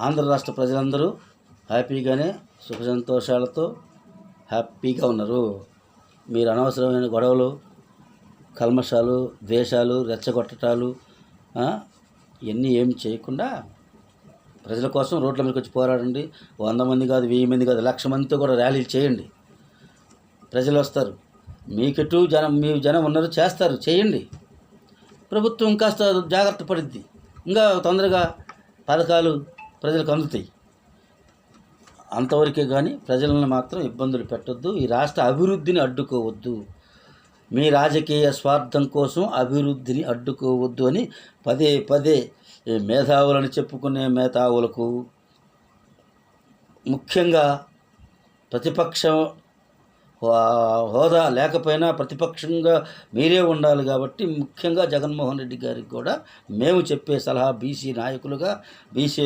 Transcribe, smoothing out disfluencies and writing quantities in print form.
ఆంధ్ర రాష్ట్ర ప్రజలందరూ హ్యాపీగానే సుఖ సంతోషాలతో హ్యాపీగా ఉన్నారు. మీరు అనవసరమైన గొడవలు, కల్మషాలు, ద్వేషాలు, రెచ్చగొట్టటాలు ఇవన్నీ ఏం చేయకుండా ప్రజల కోసం రోడ్ల మీదకి వచ్చి పోరాడండి. 100 మంది కాదు, 1000 మంది కాదు, 1,00,000 మందితో కూడా ర్యాలీలు చేయండి. ప్రజలు వస్తారు. మీకెటు మీ జనం ఉన్నారు, చేస్తారు, చేయండి. ప్రభుత్వం కాస్త జాగ్రత్త పడుద్ది, ఇంకా తొందరగా పథకాలు ప్రజలకు అందుతాయి. అంతవరకే కానీ ప్రజలను మాత్రం ఇబ్బందులు పెట్టొద్దు. ఈ రాష్ట్ర అభివృద్ధిని అడ్డుకోవద్దు. మీ రాజకీయ స్వార్థం కోసం అభివృద్ధిని అడ్డుకోవద్దు అని పదే పదే మేధావులని చెప్పుకునే మేధావులకు, ముఖ్యంగా ప్రతిపక్షం హోదా లేకపోయినా ప్రతిపక్షంగా మీరే ఉండాలి కాబట్టి ముఖ్యంగా జగన్మోహన్ రెడ్డి గారికి కూడా మేము చెప్పే సలహా, బీసీ నాయకులుగా, బీసీ